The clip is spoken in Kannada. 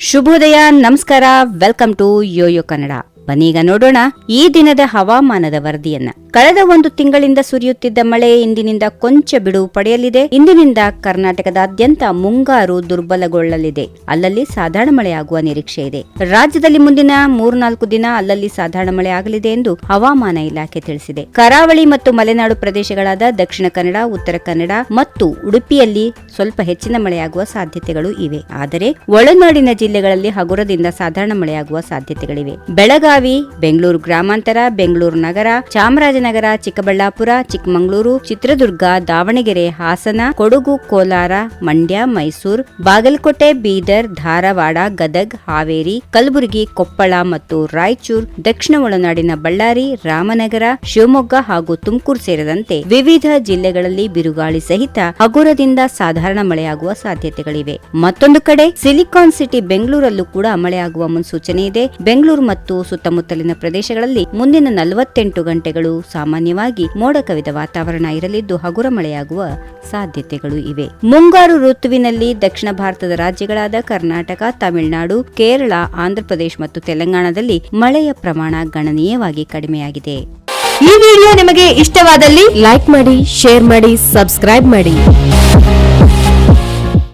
ಶುಭೋದಯ, ನಮಸ್ಕಾರ, ವೆಲ್ಕಮ್ ಟು ಯೋಯೋ ಕನ್ನಡ. ಬನ್ನೀಗ ನೋಡೋಣ ಈ ದಿನದ ಹವಾಮಾನದ ವರದಿಯನ್ನ. ಕಳೆದ ಒಂದು ತಿಂಗಳಿಂದ ಸುರಿಯುತ್ತಿದ್ದ ಮಳೆ ಇಂದಿನಿಂದ ಕೊಂಚ ಬಿಡುವು ಪಡೆಯಲಿದೆ. ಇಂದಿನಿಂದ ಕರ್ನಾಟಕದಾದ್ಯಂತ ಮುಂಗಾರು ದುರ್ಬಲಗೊಳ್ಳಲಿದೆ. ಅಲ್ಲಲ್ಲಿ ಸಾಧಾರಣ ಮಳೆಯಾಗುವ ನಿರೀಕ್ಷೆ ಇದೆ. ರಾಜ್ಯದಲ್ಲಿ ಮುಂದಿನ 3-4 ದಿನ ಅಲ್ಲಲ್ಲಿ ಸಾಧಾರಣ ಮಳೆ ಆಗಲಿದೆ ಎಂದು ಹವಾಮಾನ ಇಲಾಖೆ ತಿಳಿಸಿದೆ. ಕರಾವಳಿ ಮತ್ತು ಮಲೆನಾಡು ಪ್ರದೇಶಗಳಾದ ದಕ್ಷಿಣ ಕನ್ನಡ, ಉತ್ತರ ಕನ್ನಡ ಮತ್ತು ಉಡುಪಿಯಲ್ಲಿ ಸ್ವಲ್ಪ ಹೆಚ್ಚಿನ ಮಳೆಯಾಗುವ ಸಾಧ್ಯತೆಗಳು ಇವೆ. ಆದರೆ ಒಳನಾಡಿನ ಜಿಲ್ಲೆಗಳಲ್ಲಿ ಹಗುರದಿಂದ ಸಾಧಾರಣ ಮಳೆಯಾಗುವ ಸಾಧ್ಯತೆಗಳಿವೆ. ಬೆಳಗಾವಿ, ಬೆಂಗಳೂರು ಗ್ರಾಮಾಂತರ, ಬೆಂಗಳೂರು ನಗರ, ಚಾಮರಾಜನಗರ, ಚಿಕ್ಕಬಳ್ಳಾಪುರ, ಚಿಕ್ಕಮಗಳೂರು, ಚಿತ್ರದುರ್ಗ, ದಾವಣಗೆರೆ, ಹಾಸನ, ಕೊಡಗು, ಕೋಲಾರ, ಮಂಡ್ಯ, ಮೈಸೂರು, ಬಾಗಲಕೋಟೆ, ಬೀದರ್, ಧಾರವಾಡ, ಗದಗ್, ಹಾವೇರಿ, ಕಲಬುರಗಿ, ಕೊಪ್ಪಳ ಮತ್ತು ರಾಯಚೂರು, ದಕ್ಷಿಣ ಒಳನಾಡಿನ ಬಳ್ಳಾರಿ, ರಾಮನಗರ, ಶಿವಮೊಗ್ಗ ಹಾಗೂ ತುಮಕೂರು ಸೇರಿದಂತೆ ವಿವಿಧ ಜಿಲ್ಲೆಗಳಲ್ಲಿ ಬಿರುಗಾಳಿ ಸಹಿತ ಹಗುರದಿಂದ ಸಾಧಾರಣ ಮಳೆಯಾಗುವ ಸಾಧ್ಯತೆಗಳಿವೆ. ಮತ್ತೊಂದು ಕಡೆ ಸಿಲಿಕಾನ್ ಸಿಟಿ ಬೆಂಗಳೂರಲ್ಲೂ ಕೂಡ ಮಳೆಯಾಗುವ ಮುನ್ಸೂಚನೆ ಇದೆ. ಬೆಂಗಳೂರು ಮತ್ತು ಸುತ್ತಮುತ್ತಲಿನ ಪ್ರದೇಶಗಳಲ್ಲಿ ಮುಂದಿನ 48 ಗಂಟೆಗಳು ಸಾಮಾನ್ಯವಾಗಿ ಮೋಡ ಕವಿದ ವಾತಾವರಣ ಇರಲಿದ್ದು ಹಗುರ ಮಳೆಯಾಗುವ ಸಾಧ್ಯತೆಗಳು ಇವೆ. ಮುಂಗಾರು ಋತುವಿನಲ್ಲಿ ದಕ್ಷಿಣ ಭಾರತದ ರಾಜ್ಯಗಳಾದ ಕರ್ನಾಟಕ, ತಮಿಳುನಾಡು, ಕೇರಳ, ಆಂಧ್ರಪ್ರದೇಶ ಮತ್ತು ತೆಲಂಗಾಣದಲ್ಲಿ ಮಳೆಯ ಪ್ರಮಾಣ ಗಣನೀಯವಾಗಿ ಕಡಿಮೆಯಾಗಿದೆ. ಈ ವಿಡಿಯೋ ನಿಮಗೆ ಇಷ್ಟವಾದಲ್ಲಿ ಲೈಕ್ ಮಾಡಿ, ಶೇರ್ ಮಾಡಿ, ಸಬ್ಸ್ಕ್ರೈಬ್ ಮಾಡಿ.